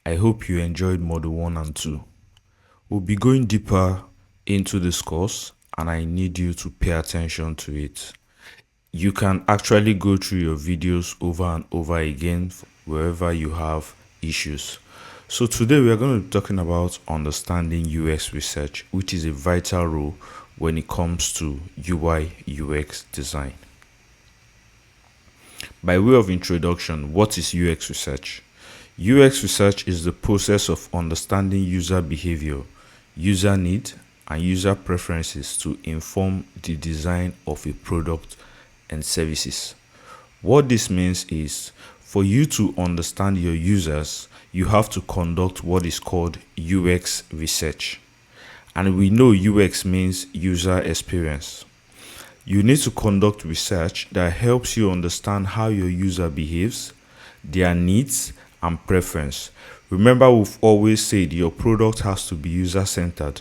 I hope you enjoyed Module 1 and 2. We'll be going deeper into this course and I need you to pay attention to it. You can actually go through your videos over and over again wherever you have issues. So today we are going to be talking about understanding UX research, which is a vital role when it comes to UI UX design. By way of introduction, what is UX research? UX research is the process of understanding user behavior, user needs, and user preferences to inform the design of a product and services. What this means is, for you to understand your users, you have to conduct what is called UX research. And we know UX means user experience. You need to conduct research that helps you understand how your user behaves, their needs, and preference. Remember, we've always said your product has to be user-centered.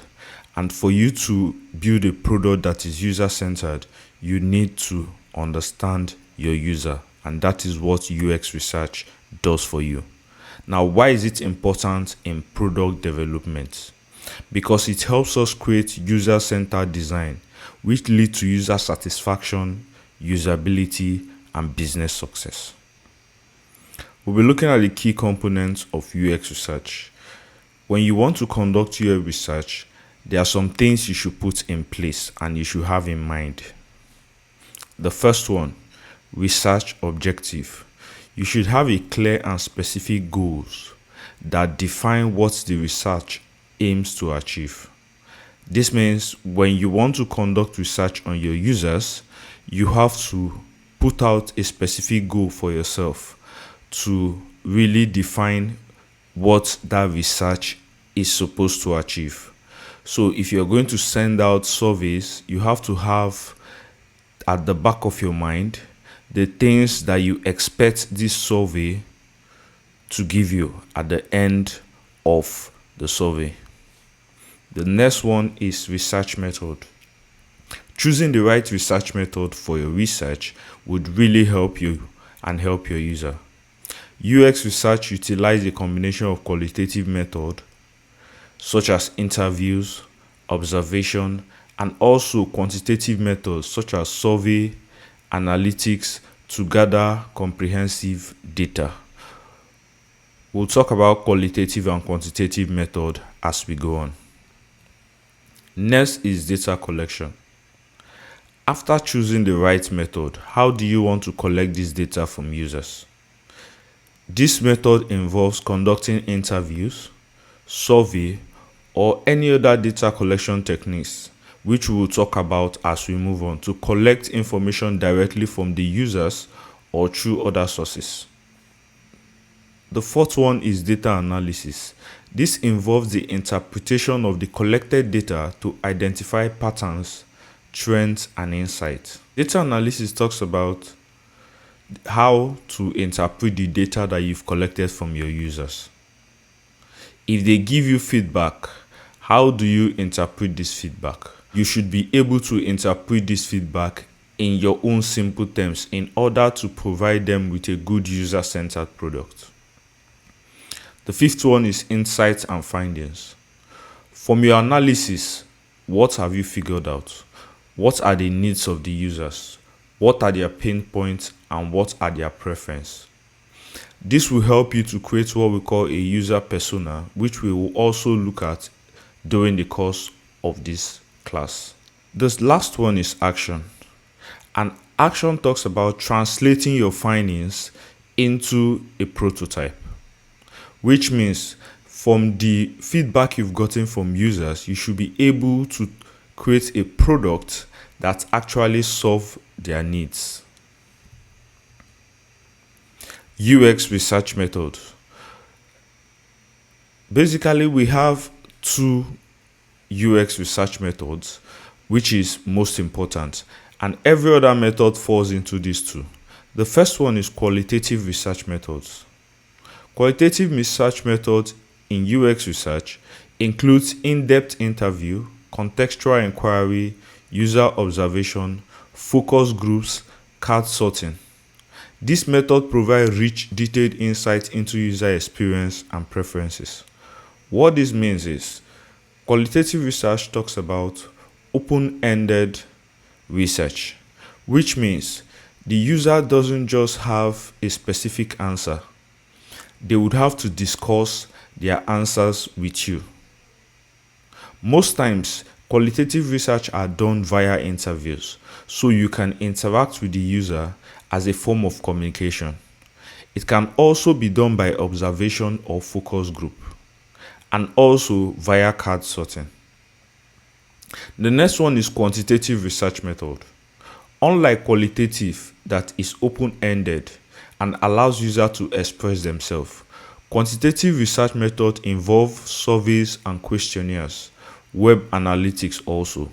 And for you to build a product that is user-centered, you need to understand your user. And that is what UX research does for you. Now, why is it important in product development? Because it helps us create user-centered design, which lead to user satisfaction, usability, and business success. We'll be looking at the key components of UX research. When you want to conduct UX research, there are some things you should put in place and you should have in mind. The first one, research objective. You should have a clear and specific goals that define what the research aims to achieve. This means when you want to conduct research on your users, you have to put out a specific goal for yourself to really define what that research is supposed to achieve. So if you're going to send out surveys, you have to have at the back of your mind the things that you expect this survey to give you at the end of the survey. The next one is research method. Choosing the right research method for your research would really help you and help your user. UX research utilizes a combination of qualitative methods such as interviews, observation, and also quantitative methods such as survey, analytics to gather comprehensive data. We'll talk about qualitative and quantitative method as we go on. Next is data collection. After choosing the right method, how do you want to collect this data from users? This method involves conducting interviews, survey, or any other data collection techniques, which we will talk about as we move on, to collect information directly from the users or through other sources. The fourth one is data analysis. This involves the interpretation of the collected data to identify patterns, trends, and insights. Data analysis talks about how to interpret the data that you've collected from your users. If they give you feedback, how do you interpret this feedback? You should be able to interpret this feedback in your own simple terms in order to provide them with a good user-centered product. The fifth one is insights and findings. From your analysis, what have you figured out? What are the needs of the users? What are their pain points and what are their preferences? This will help you to create what we call a user persona, which we will also look at during the course of this class. This last one is action. And action talks about translating your findings into a prototype, which means from the feedback you've gotten from users, you should be able to create a product that actually solves their needs. UX research method. Basically, we have two UX research methods, which is most important, and every other method falls into these two. The first one is qualitative research methods. Qualitative research methods in UX research includes in-depth interview, contextual inquiry, user observation, focus groups, card sorting. This method provides rich, detailed insights into user experience and preferences. What this means is qualitative research talks about open-ended research, which means the user doesn't just have a specific answer. They would have to discuss their answers with you. Most times, qualitative research are done via interviews, so you can interact with the user as a form of communication. It can also be done by observation or focus group, and also via card sorting. The next one is quantitative research method. Unlike qualitative that is open-ended and allows users to express themselves, quantitative research methods involve surveys and questionnaires, web analytics also.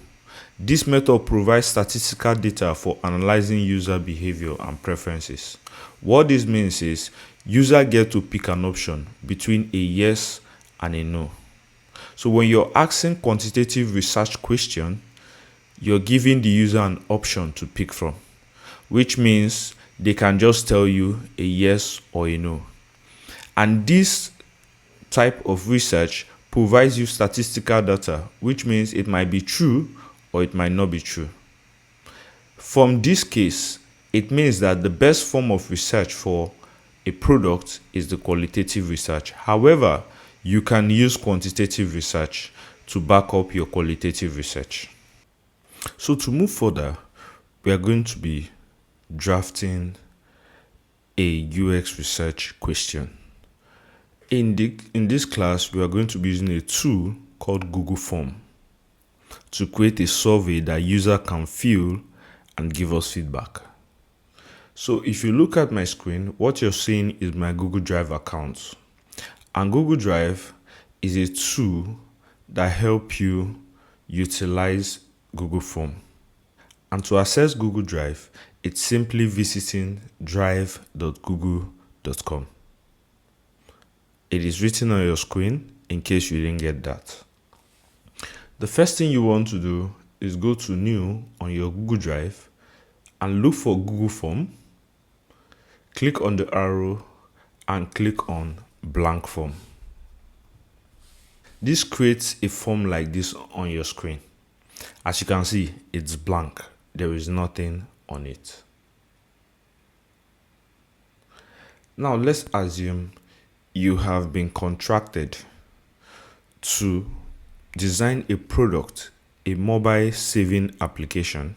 This method provides statistical data for analyzing user behavior and preferences. What this means is user get to pick an option between a yes and a no. So when you're asking quantitative research question, you're giving the user an option to pick from, which means they can just tell you a yes or a no. And this type of research provides you statistical data, which means it might be true or it might not be true. From this case, it means that the best form of research for a product is the qualitative research. However, you can use quantitative research to back up your qualitative research. So to move further, we are going to be drafting a UX research question. In this class, we are going to be using a tool called Google Form to create a survey that user can fill and give us feedback. So if you look at my screen, what you're seeing is my Google Drive account. And Google Drive is a tool that helps you utilize Google Form. And to access Google Drive, it's simply visiting drive.google.com. It is written on your screen in case you didn't get that. The first thing you want to do is go to New on your Google Drive and look for Google Form. Click on the arrow and click on Blank Form. This creates a form like this on your screen. As you can see, it's blank. There is nothing on it. Now let's assume you have been contracted to design a product, a mobile saving application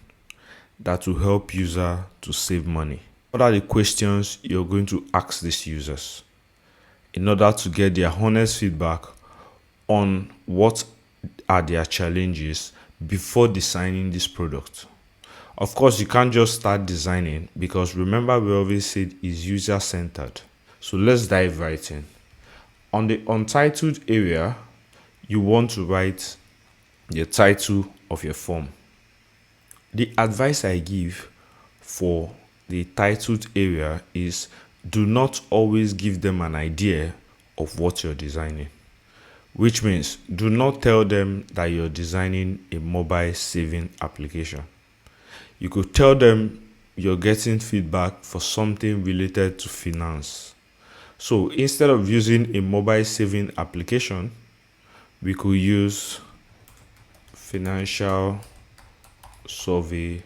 that will help user to save money. What are the questions you're going to ask these users in order to get their honest feedback on what are their challenges before designing this product? Of course, you can't just start designing because remember we always said it's user-centered. So let's dive right in. On the untitled area, you want to write the title of your form. The advice I give for the titled area is do not always give them an idea of what you're designing, which means do not tell them that you're designing a mobile saving application. You could tell them you're getting feedback for something related to finance. So instead of using a mobile saving application, we could use financial surveys.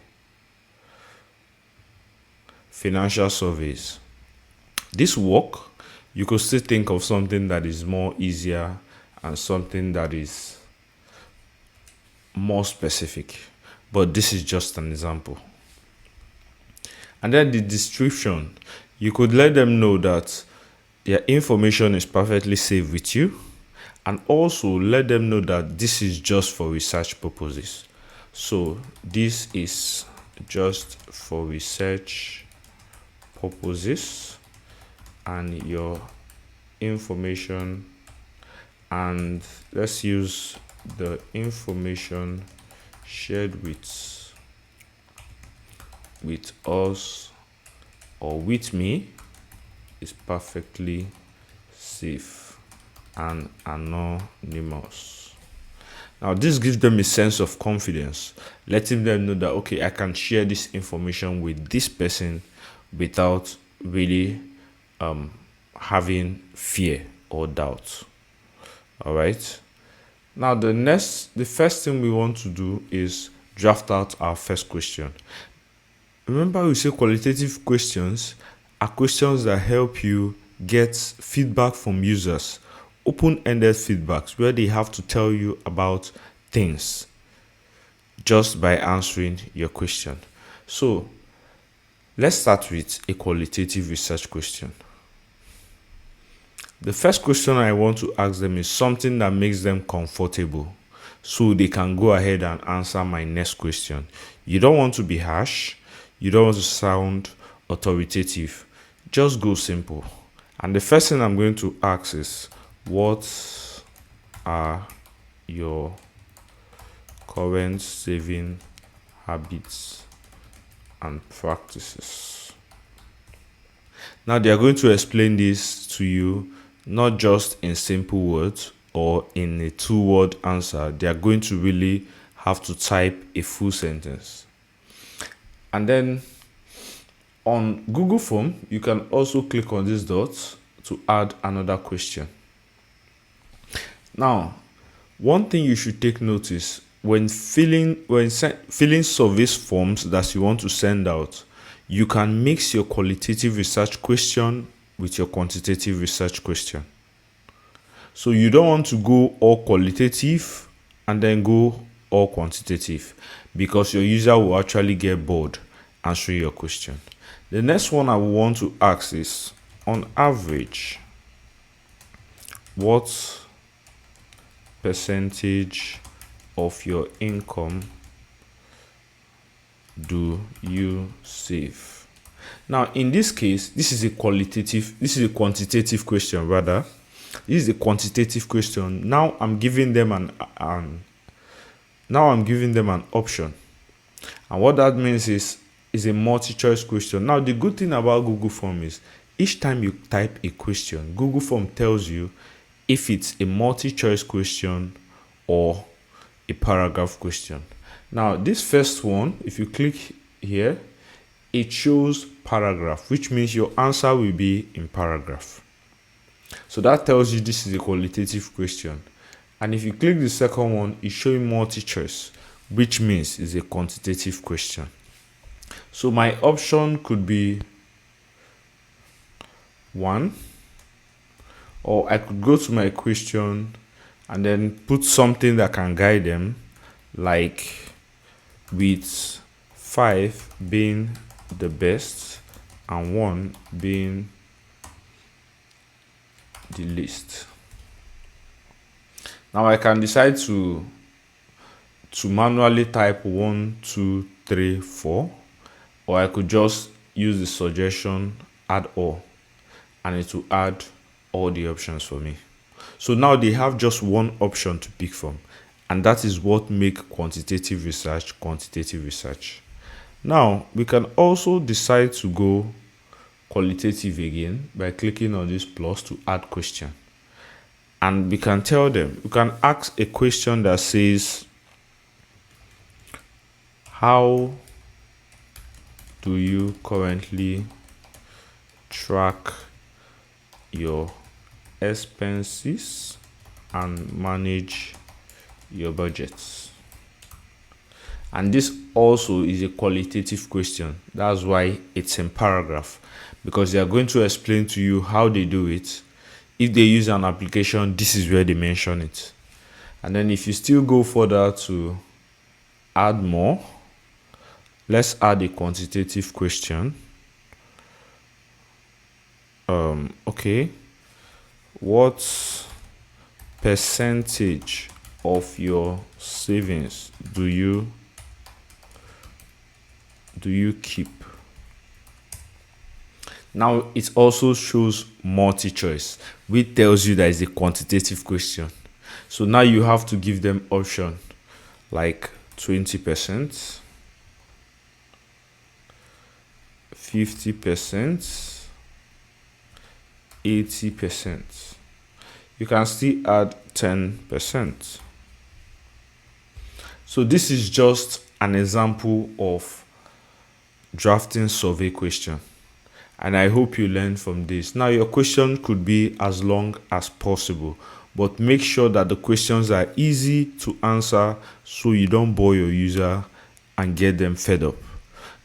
This work, you could still think of something that is more easier and something that is more specific, but this is just an example. And then the description, you could let them know that their information is perfectly safe with you, and also let them know that this is just for research purposes. So this is just for research purposes, and your information, and let's use the information shared with us or with me is perfectly safe and anonymous. Now this gives them a sense of confidence, letting them know that okay, I can share this information with this person without really having fear or doubt. All right. Now the first thing we want to do is draft out our first question. Remember, we say qualitative questions are questions that help you get feedback from users, open-ended feedbacks where they have to tell you about things just by answering your question. So let's start with a qualitative research question. The first question I want to ask them is something that makes them comfortable so they can go ahead and answer my next question. You don't want to be harsh, you don't want to sound authoritative. Just go simple. And the first thing I'm going to ask is, what are your current saving habits and practices? Now they are going to explain this to you, not just in simple words or in a 2-word answer. They are going to really have to type a full sentence. And then on Google Form, you can also click on these dots to add another question. Now, one thing you should take notice when filling surveys forms that you want to send out, you can mix your qualitative research question with your quantitative research question. So you don't want to go all qualitative and then go all quantitative, because your user will actually get bored answering your question. The next one I want to ask is, on average, what percentage of your income do you save? Now, in this case, this is a quantitative question rather. This is a quantitative question. Now I'm giving them an option. And what that means is a multi-choice question. Now, the good thing about Google Form is each time you type a question, Google Form tells you if it's a multi-choice question or a paragraph question. Now, this first one, if you click here, it shows paragraph, which means your answer will be in paragraph. So that tells you this is a qualitative question. And if you click the second one, it's showing multi-choice, which means it's a quantitative question. So my option could be 1, or I could go to my question and then put something that can guide them, like with 5 being the best and 1 being the least. Now I can decide to manually type 1, 2, 3, 4, or I could just use the suggestion add all, and it will add all the options for me. So now they have just one option to pick from, and that is what makes quantitative research. Now we can also decide to go qualitative again by clicking on this plus to add question. And we can tell them, we can ask a question that says, how do you currently track your expenses and manage your budgets? And this also is a qualitative question. That's why it's in paragraph, because they are going to explain to you how they do it. If they use an application, this is where they mention it. And then if you still go further to add more, let's add a quantitative question. Okay, what percentage of your savings do you keep? Now it also shows multi-choice, which tells you that it's a quantitative question. So now you have to give them option like 20%, 50%, 80%. You can still add 10%. So this is just an example of drafting survey question. And I hope you learn from this. Now, your question could be as long as possible, but make sure that the questions are easy to answer so you don't bore your user and get them fed up.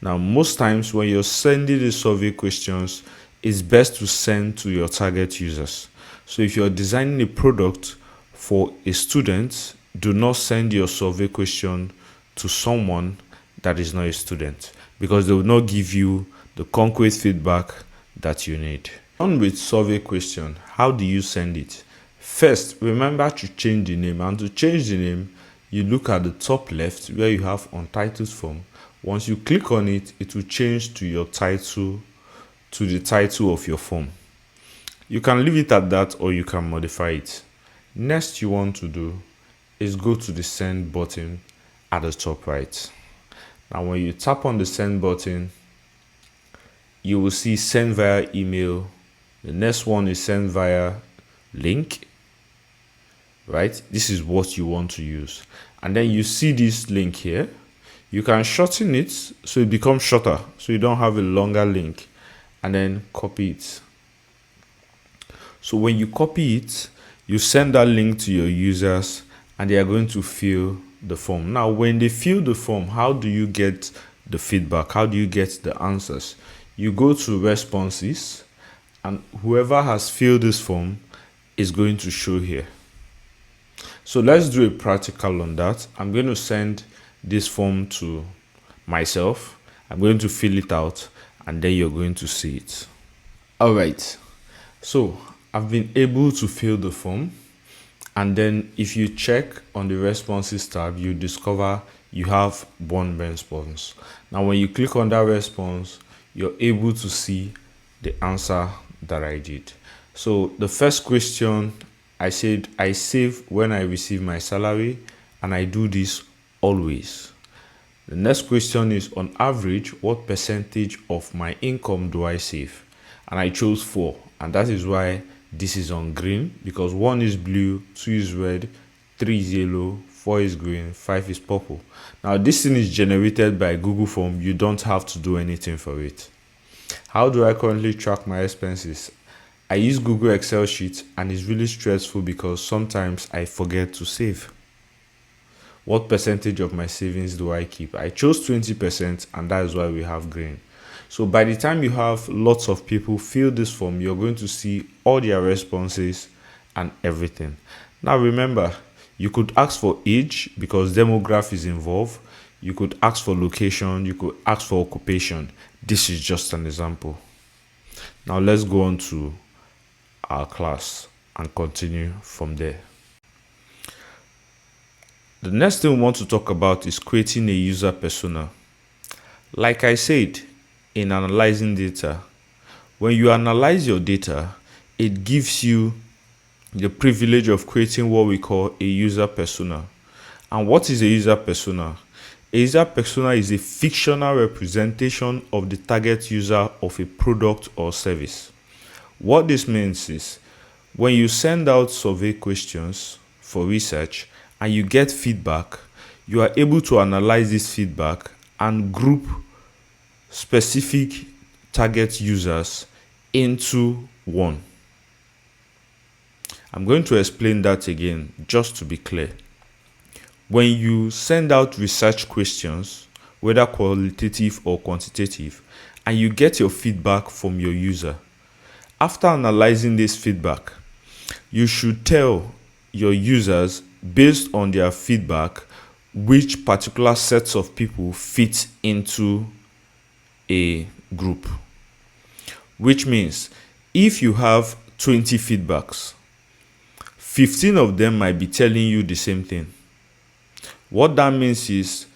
Now, most times when you're sending the survey questions, it's best to send to your target users. So if you're designing a product for a student, do not send your survey question to someone that is not a student, because they will not give you the concrete feedback that you need. On with survey question, how do you send it? First, remember to change the name, and to change the name, you look at the top left where you have untitled form. Once you click on it, it will change to your title, to the title of your form. You can leave it at that or you can modify it. Next you want to do is go to the send button at the top right. Now when you tap on the send button, you will see send via email. The next one is send via link, right? This is what you want to use. And then you see this link here. You can shorten it so it becomes shorter, so you don't have a longer link, and then copy it. So when you copy it, you send that link to your users and they are going to fill the form. Now, when they fill the form, how do you get the feedback? How do you get the answers? You go to responses, and whoever has filled this form is going to show here. So let's do a practical on that. I'm going to send this form to myself. I'm going to fill it out and then you're going to see it. All right. So I've been able to fill the form, and then if you check on the responses tab, you discover you have one response. Now when you click on that response, you're able to see the answer that I did. So the first question, I said I save when I receive my salary, and I do this always. The next question is, on average, what percentage of my income do I save? And I chose 4, and that is why this is on green, because 1 is blue, 2 is red, 3 is yellow, 4 is green, 5 is purple. Now this thing is generated by Google Form. You don't have to do anything for it. How do I currently track my expenses? I use Google Excel sheets, and it's really stressful because sometimes I forget to save. What percentage of my savings do I keep? I chose 20%, and that is why we have green. So by the time you have lots of people fill this form, you're going to see all their responses and everything. Now remember, you could ask for age because demographics is involved. You could ask for location. You could ask for occupation. This is just an example. Now let's go on to our class and continue from there. The next thing we want to talk about is creating a user persona. Like I said, in analyzing data, when you analyze your data, it gives you the privilege of creating what we call a user persona. And what is a user persona? A user persona is a fictional representation of the target user of a product or service. What this means is, when you send out survey questions for research and you get feedback, you are able to analyze this feedback and group specific target users into one. I'm going to explain that again just to be clear. When you send out research questions, whether qualitative or quantitative, and you get your feedback from your user, after analyzing this feedback, you should tell your users, based on their feedback, which particular sets of people fit into a group. Which means if you have 20 feedbacks, 15 of them might be telling you the same thing. What that means is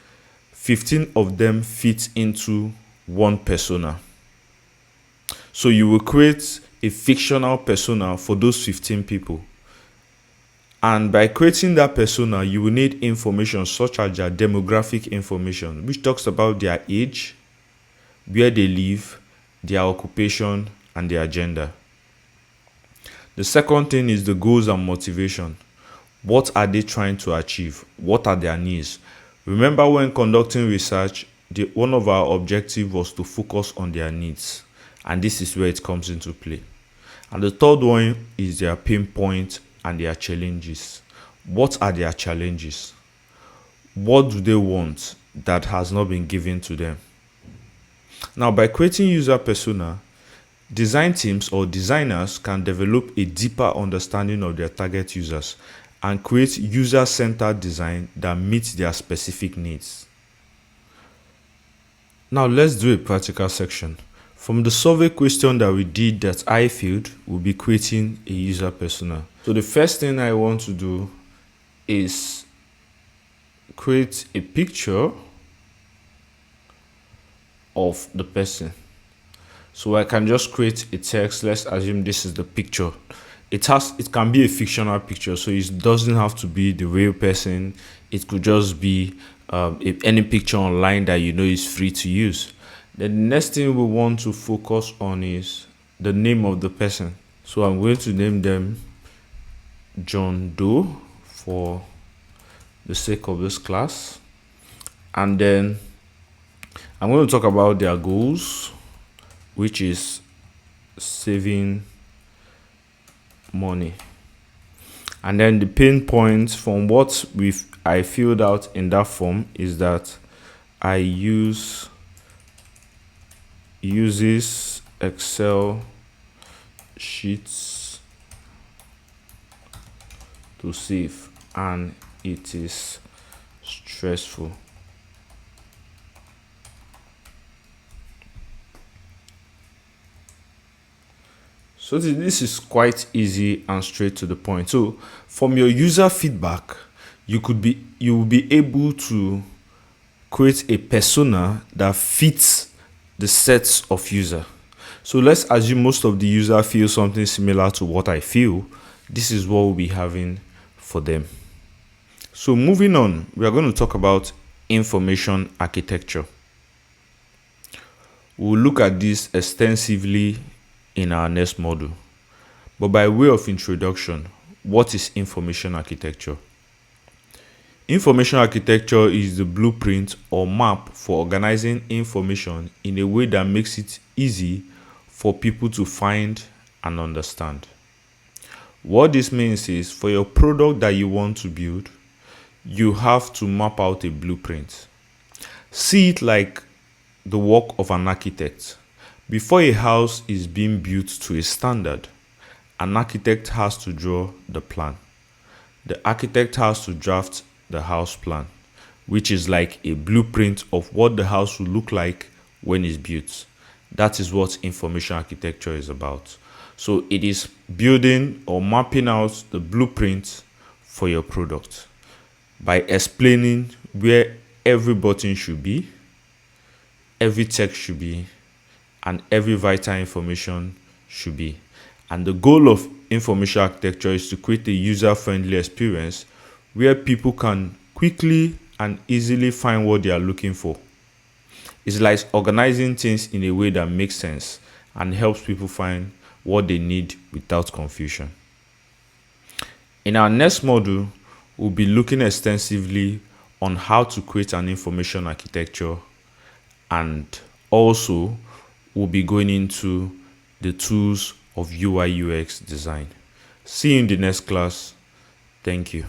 15 of them fit into one persona. So you will create a fictional persona for those 15 people. And by creating that persona, you will need information such as their demographic information, which talks about their age, where they live, their occupation, and their gender. The second thing is the goals and motivation. What are they trying to achieve? What are their needs? Remember, when conducting research, one of our objectives was to focus on their needs. And this is where it comes into play. And the third one is their pain point and their challenges. What are their challenges? What do they want that has not been given to them? Now, by creating user persona, design teams or designers can develop a deeper understanding of their target users and create user-centered design that meets their specific needs. Now, let's do a practical section. From the survey question that we did that I filled, we'll be creating a user persona. So the first thing I want to do is create a picture of the person. So I can just create a text. Let's assume this is the picture. It can be a fictional picture, so it doesn't have to be the real person. It could just be any picture online that you know is free to use. Then the next thing we want to focus on is the name of the person. So I'm going to name them John Doe for the sake of this class. And then I'm going to talk about their goals, which is saving money. And then the pain points from what I filled out in that form is that I uses Excel sheets to save, and it is stressful. So this is quite easy and straight to the point. So from your user feedback, you will be able to create a persona that fits the sets of user. So let's assume most of the user feel something similar to what I feel. This is what we'll be having for them. So moving on, we are going to talk about information architecture. We'll look at this extensively in our next module. But by way of introduction, what is information architecture? Information architecture is the blueprint or map for organizing information in a way that makes it easy for people to find and understand. What this means is, for your product that you want to build, you have to map out a blueprint. See it like the work of an architect. Before a house is being built to a standard, an architect has to draw the plan. The architect has to draft the house plan, which is like a blueprint of what the house will look like when it's built. That is what information architecture is about. So it is building or mapping out the blueprint for your product by explaining where every button should be, every text should be, and every vital information should be. And the goal of information architecture is to create a user-friendly experience where people can quickly and easily find what they are looking for. It's like organizing things in a way that makes sense and helps people find what they need without confusion. In our next module, we'll be looking extensively on how to create an information architecture, and also we'll be going into the tools of UI UX design. See you in the next class. Thank you.